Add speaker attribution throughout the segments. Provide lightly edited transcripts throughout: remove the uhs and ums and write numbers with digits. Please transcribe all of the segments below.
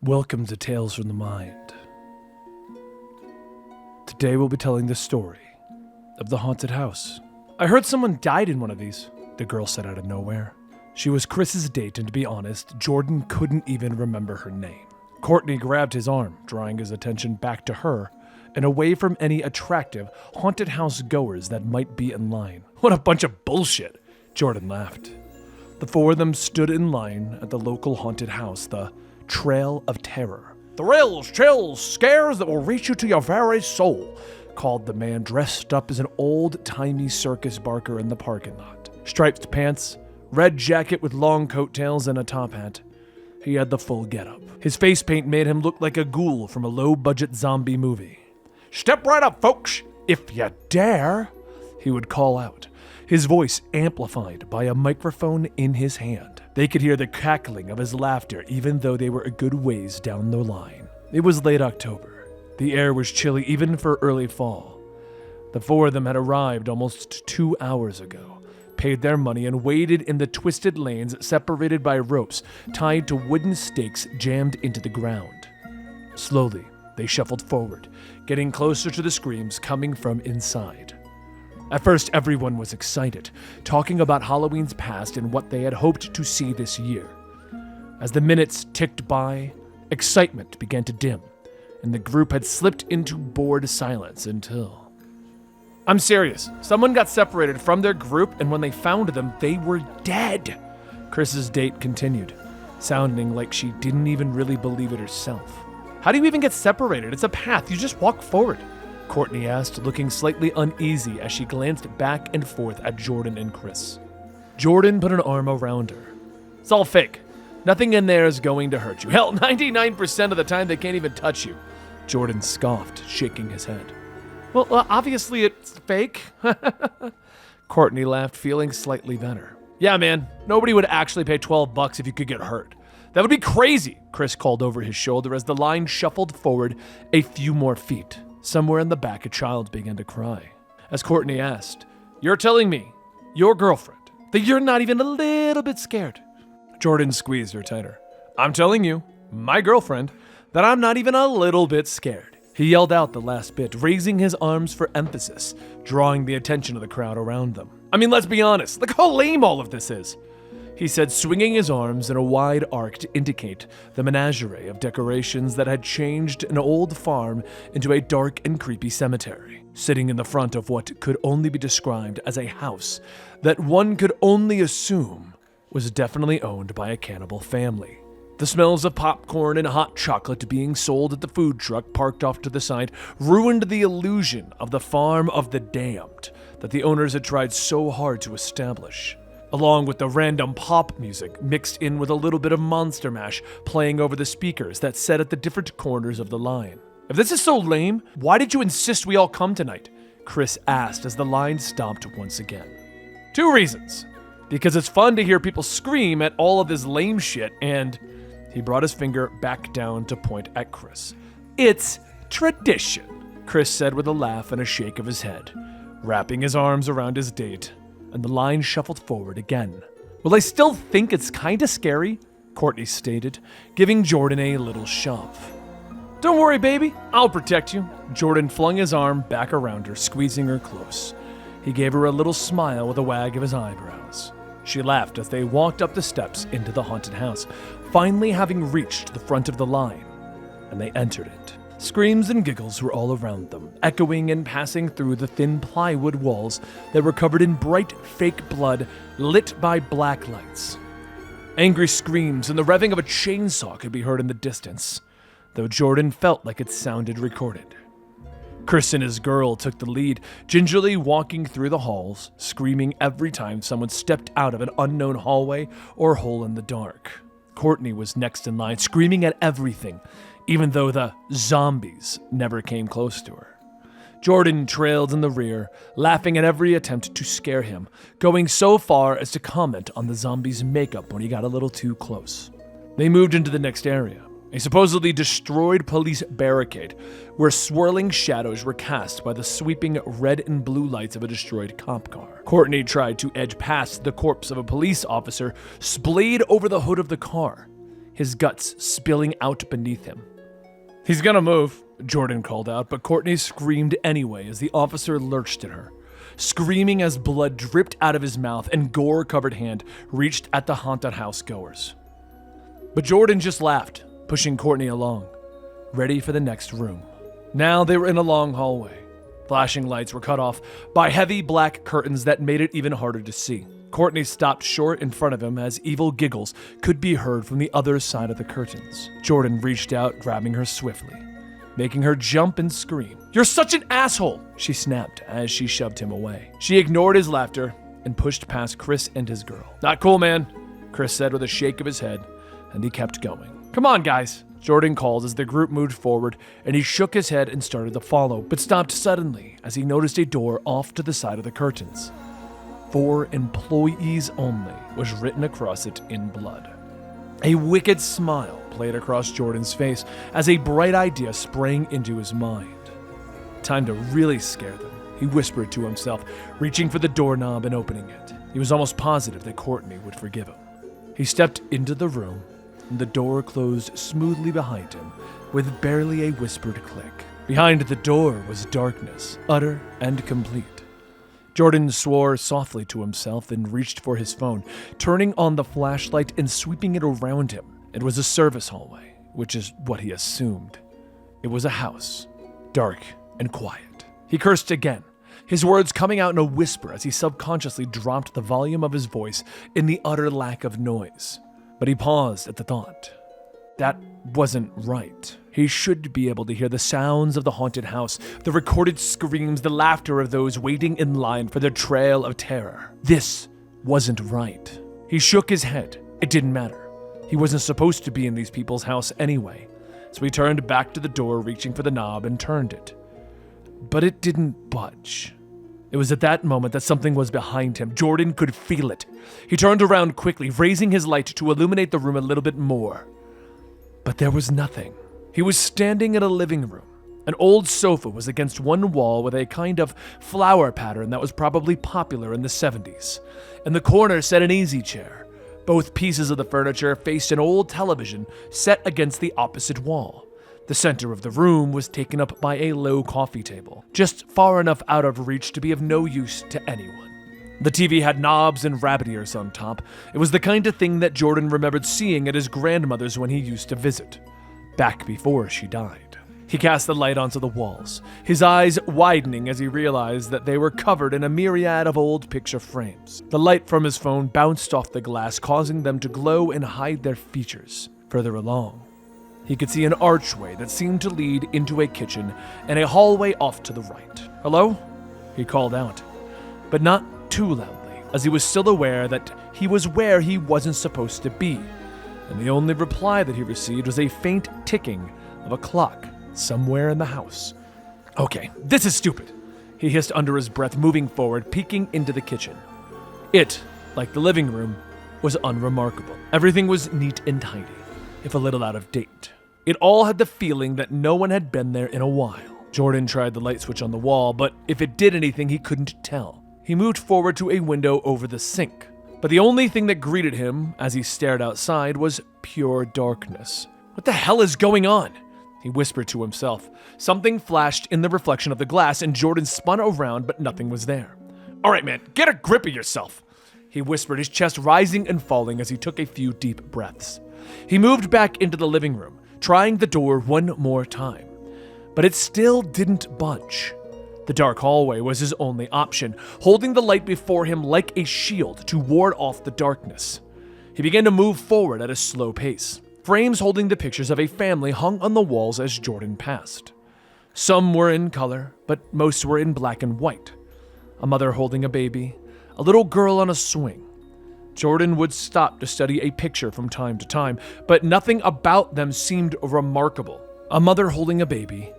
Speaker 1: Welcome to Tales from the Mind. Today we'll be telling the story of the haunted house. I heard someone died in one of these, the girl said out of nowhere. She was Chris's date, and to be honest, Jordan couldn't even remember her name. Courtney grabbed his arm, drawing his attention back to her and away from any attractive haunted house goers that might be in line. What a bunch of bullshit, Jordan laughed. The four of them stood in line at the local haunted house, the Trail of Terror. "Thrills, chills, scares that will reach you to your very soul," called the man dressed up as an old-timey circus barker in the parking lot. Striped pants, red jacket with long coattails, and a top hat. He had the full getup. His face paint made him look like a ghoul from a low-budget zombie movie. "Step right up, folks, if you dare," he would call out, his voice amplified by a microphone in his hand. They could hear the cackling of his laughter even though they were a good ways down the line. It was late October. The air was chilly even for early fall. The four of them had arrived almost 2 hours ago, paid their money, and waited in the twisted lanes separated by ropes tied to wooden stakes jammed into the ground. Slowly, they shuffled forward, getting closer to the screams coming from inside. At first, everyone was excited, talking about Halloween's past and what they had hoped to see this year. As the minutes ticked by, excitement began to dim, and the group had slipped into bored silence until... "I'm serious. Someone got separated from their group, and when they found them, they were dead," Chris's date continued, sounding like she didn't even really believe it herself. "How do you even get separated? It's a path. You just walk forward," Courtney asked, looking slightly uneasy as she glanced back and forth at Jordan and Chris. Jordan put an arm around her. "It's all fake. Nothing in there is going to hurt you. Hell, 99% of the time they can't even touch you," Jordan scoffed, shaking his head. "Well, obviously it's fake." Courtney laughed, feeling slightly better. "Yeah, man, nobody would actually pay $12 if you could get hurt. That would be crazy," Chris called over his shoulder as the line shuffled forward a few more feet. Somewhere in the back, a child began to cry. As Courtney asked, "You're telling me, your girlfriend, that you're not even a little bit scared?" Jordan squeezed her tighter. "I'm telling you, my girlfriend, that I'm not even a little bit scared." He yelled out the last bit, raising his arms for emphasis, drawing the attention of the crowd around them. "I mean, let's be honest, look how lame all of this is," he said, swinging his arms in a wide arc to indicate the menagerie of decorations that had changed an old farm into a dark and creepy cemetery. Sitting in the front of what could only be described as a house that one could only assume was definitely owned by a cannibal family. The smells of popcorn and hot chocolate being sold at the food truck parked off to the side ruined the illusion of the farm of the damned that the owners had tried so hard to establish. Along with the random pop music mixed in with a little bit of Monster Mash playing over the speakers that set at the different corners of the line. "If this is so lame, why did you insist we all come tonight?" Chris asked as the line stopped once again. "2 reasons. Because it's fun to hear people scream at all of this lame shit, and..." He brought his finger back down to point at Chris. "It's tradition," Chris said with a laugh and a shake of his head, wrapping his arms around his date, and the line shuffled forward again. "Well, I still think it's kinda scary," Courtney stated, giving Jordan a little shove. "Don't worry, baby, I'll protect you." Jordan flung his arm back around her, squeezing her close. He gave her a little smile with a wag of his eyebrows. She laughed as they walked up the steps into the haunted house, finally having reached the front of the line, and they entered it. Screams and giggles were all around them, echoing and passing through the thin plywood walls that were covered in bright, fake blood lit by black lights. Angry screams and the revving of a chainsaw could be heard in the distance, though Jordan felt like it sounded recorded. Chris and his girl took the lead, gingerly walking through the halls, screaming every time someone stepped out of an unknown hallway or hole in the dark. Courtney was next in line, screaming at everything, even though the zombies never came close to her. Jordan trailed in the rear, laughing at every attempt to scare him, going so far as to comment on the zombie's makeup when he got a little too close. They moved into the next area, a supposedly destroyed police barricade where swirling shadows were cast by the sweeping red and blue lights of a destroyed cop car. Courtney tried to edge past the corpse of a police officer splayed over the hood of the car. his guts spilling out beneath him. "He's gonna move," Jordan called out, but Courtney screamed anyway as the officer lurched at her, screaming as blood dripped out of his mouth and gore-covered hand reached at the haunted house goers. But Jordan just laughed, pushing Courtney along, ready for the next room. Now they were in a long hallway. Flashing lights were cut off by heavy black curtains that made it even harder to see. Courtney stopped short in front of him as evil giggles could be heard from the other side of the curtains. Jordan reached out, grabbing her swiftly, making her jump and scream. "You're such an asshole!" she snapped as she shoved him away. She ignored his laughter and pushed past Chris and his girl. "Not cool, man," Chris said with a shake of his head, and he kept going. "Come on, guys," Jordan called as the group moved forward, and he shook his head and started to follow, but stopped suddenly as he noticed a door off to the side of the curtains. "For employees only" was written across it in blood. A wicked smile played across Jordan's face as a bright idea sprang into his mind. Time to really scare them, he whispered to himself, reaching for the doorknob and opening it. He was almost positive that Courtney would forgive him. He stepped into the room, and the door closed smoothly behind him with barely a whispered click. Behind the door was darkness, utter and complete. Jordan swore softly to himself and reached for his phone, turning on the flashlight and sweeping it around him. It was a service hallway, which is what he assumed. It was a house, dark and quiet. He cursed again, his words coming out in a whisper as he subconsciously dropped the volume of his voice in the utter lack of noise. But he paused at the thought. That wasn't right. He should be able to hear the sounds of the haunted house, the recorded screams, the laughter of those waiting in line for their trail of terror. This wasn't right. He shook his head. It didn't matter. He wasn't supposed to be in these people's house anyway. So he turned back to the door, reaching for the knob, and turned it. But it didn't budge. It was at that moment that something was behind him. Jordan could feel it. He turned around quickly, raising his light to illuminate the room a little bit more. But there was nothing. He was standing in a living room. An old sofa was against one wall with a kind of flower pattern that was probably popular in the 70s. In the corner sat an easy chair. Both pieces of the furniture faced an old television set against the opposite wall. The center of the room was taken up by a low coffee table, just far enough out of reach to be of no use to anyone. The TV had knobs and rabbit ears on top. It was the kind of thing that Jordan remembered seeing at his grandmother's when he used to visit, back before she died. He cast the light onto the walls, his eyes widening as he realized that they were covered in a myriad of old picture frames. The light from his phone bounced off the glass, causing them to glow and hide their features. Further along, he could see an archway that seemed to lead into a kitchen and a hallway off to the right. "Hello?" he called out, but not too loudly, as he was still aware that he was where he wasn't supposed to be, and the only reply that he received was a faint ticking of a clock somewhere in the house. "Okay, this is stupid," he hissed under his breath, moving forward, peeking into the kitchen. It, like the living room, was unremarkable. Everything was neat and tidy, if a little out of date. It all had the feeling that no one had been there in a while. Jordan tried the light switch on the wall, but if it did anything, he couldn't tell. He moved forward to a window over the sink, but the only thing that greeted him as he stared outside was pure darkness. "What the hell is going on?" he whispered to himself. Something flashed in the reflection of the glass, and Jordan spun around, but nothing was there. "All right, man, get a grip of yourself," he whispered, his chest rising and falling as he took a few deep breaths. He moved back into the living room, trying the door one more time, but it still didn't budge. The dark hallway was his only option, holding the light before him like a shield to ward off the darkness. He began to move forward at a slow pace. Frames holding the pictures of a family hung on the walls as Jordan passed. Some were in color, but most were in black and white. A mother holding a baby, a little girl on a swing. Jordan would stop to study a picture from time to time, but nothing about them seemed remarkable. A mother holding a baby,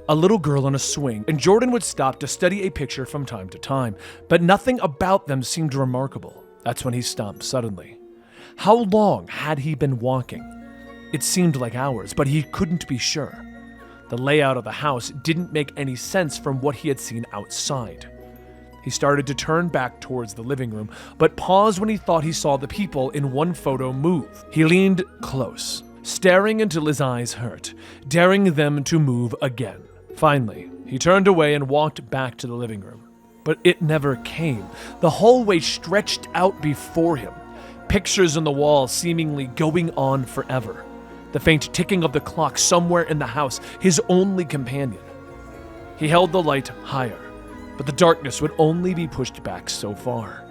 Speaker 1: a little girl on a swing, and Jordan would stop to study a picture from time to time, but nothing about them seemed remarkable. That's when he stopped suddenly. How long had he been walking? It seemed like hours, but he couldn't be sure. The layout of the house didn't make any sense from what he had seen outside. He started to turn back towards the living room, but paused when he thought he saw the people in one photo move. He leaned close, staring until his eyes hurt, daring them to move again. Finally, he turned away and walked back to the living room. But it never came. The hallway stretched out before him, pictures on the wall seemingly going on forever. The faint ticking of the clock somewhere in the house, his only companion. He held the light higher, but the darkness would only be pushed back so far.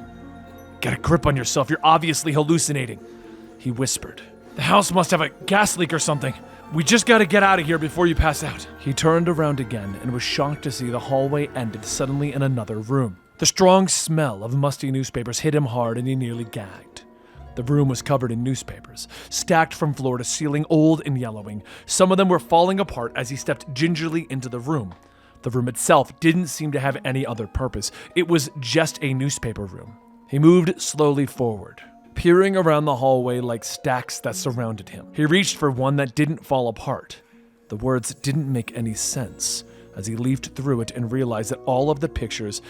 Speaker 1: "Get a grip on yourself, you're obviously hallucinating," he whispered. "The house must have a gas leak or something. We just gotta get out of here before you pass out." He turned around again and was shocked to see the hallway ended suddenly in another room. The strong smell of musty newspapers hit him hard and he nearly gagged. The room was covered in newspapers, stacked from floor to ceiling, old and yellowing. Some of them were falling apart as he stepped gingerly into the room. The room itself didn't seem to have any other purpose. It was just a newspaper room. He moved slowly forward, peering around the hallway like stacks that surrounded him. He reached for one that didn't fall apart. The words didn't make any sense as he leafed through it and realized that all of the pictures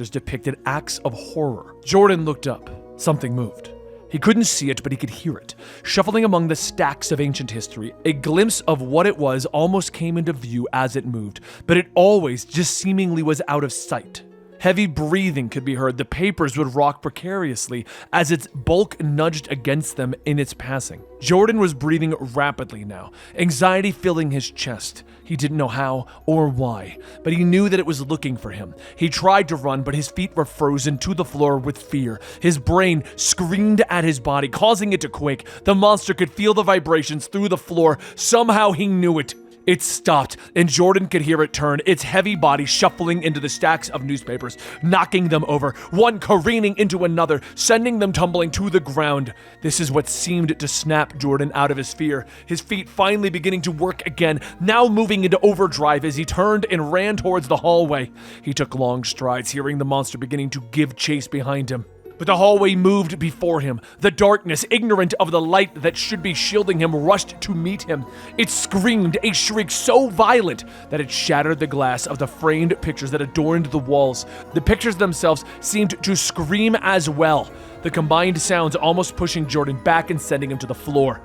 Speaker 1: depicted acts of horror. Jordan looked up. Something moved. He couldn't see it, but he could hear it. Shuffling among the stacks of ancient history, a glimpse of what it was almost came into view as it moved, but it always just seemingly was out of sight. Heavy breathing could be heard. The papers would rock precariously as its bulk nudged against them in its passing. Jordan was breathing rapidly now, anxiety filling his chest. He didn't know how or why, but he knew that it was looking for him. He tried to run, but his feet were frozen to the floor with fear. His brain screamed at his body, causing it to quake. The monster could feel the vibrations through the floor. Somehow he knew it. It stopped, and Jordan could hear it turn, its heavy body shuffling into the stacks of newspapers, knocking them over, one careening into another, sending them tumbling to the ground. This is what seemed to snap Jordan out of his fear, his feet finally beginning to work again, now moving into overdrive as he turned and ran towards the hallway. He took long strides, hearing the monster beginning to give chase behind him. But the hallway moved before him. The darkness, ignorant of the light that should be shielding him, rushed to meet him. It screamed, a shriek so violent that it shattered the glass of the framed pictures that adorned the walls. The pictures themselves seemed to scream as well, the combined sounds almost pushing Jordan back and sending him to the floor.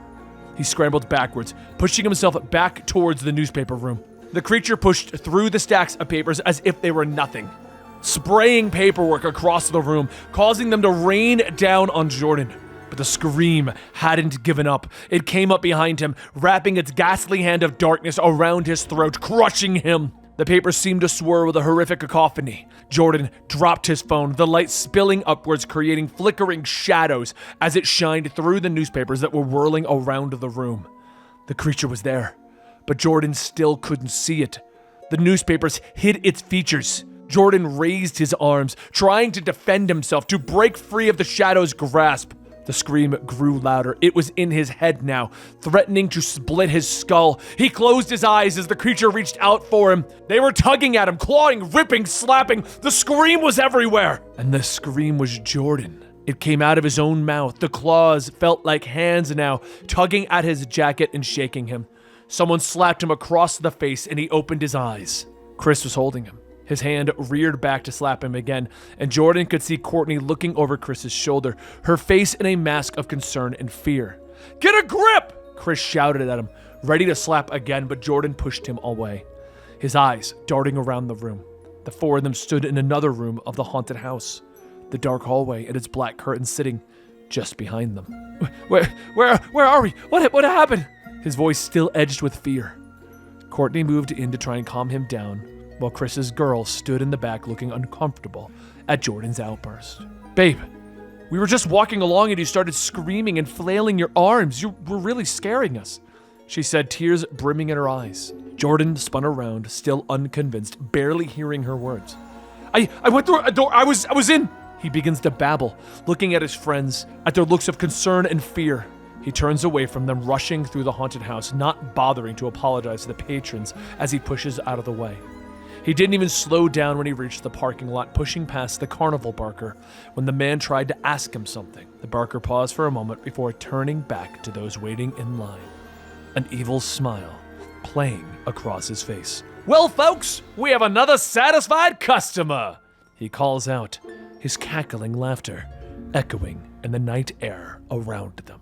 Speaker 1: He scrambled backwards, pushing himself back towards the newspaper room. The creature pushed through the stacks of papers as if they were nothing, spraying paperwork across the room, causing them to rain down on Jordan. But the scream hadn't given up. It came up behind him, wrapping its ghastly hand of darkness around his throat, crushing him. The papers seemed to swirl with a horrific cacophony. Jordan dropped his phone, the light spilling upwards, creating flickering shadows as it shined through the newspapers that were whirling around the room. The creature was there, but Jordan still couldn't see it. The newspapers hid its features. Jordan raised his arms, trying to defend himself, to break free of the shadow's grasp. The scream grew louder. It was in his head now, threatening to split his skull. He closed his eyes as the creature reached out for him. They were tugging at him, clawing, ripping, slapping. The scream was everywhere. And the scream was Jordan. It came out of his own mouth. The claws felt like hands now, tugging at his jacket and shaking him. Someone slapped him across the face and he opened his eyes. Chris was holding him. His hand reared back to slap him again, and Jordan could see Courtney looking over Chris's shoulder, her face in a mask of concern and fear. "Get a grip!" Chris shouted at him, ready to slap again, but Jordan pushed him away, his eyes darting around the room. The four of them stood in another room of the haunted house, the dark hallway and its black curtains sitting just behind them. Where are we? What happened?" His voice still edged with fear. Courtney moved in to try and calm him down, while Chris's girl stood in the back looking uncomfortable at Jordan's outburst. "Babe, we were just walking along and you started screaming and flailing your arms. You were really scaring us," she said, tears brimming in her eyes. Jordan spun around, still unconvinced, barely hearing her words. I went through a door. I was in." He begins to babble, looking at his friends, at their looks of concern and fear. He turns away from them, rushing through the haunted house, not bothering to apologize to the patrons as he pushes out of the way. He didn't even slow down when he reached the parking lot, pushing past the carnival barker when the man tried to ask him something. The barker paused for a moment before turning back to those waiting in line, an evil smile playing across his face. "Well, folks, we have another satisfied customer," he calls out, his cackling laughter echoing in the night air around them.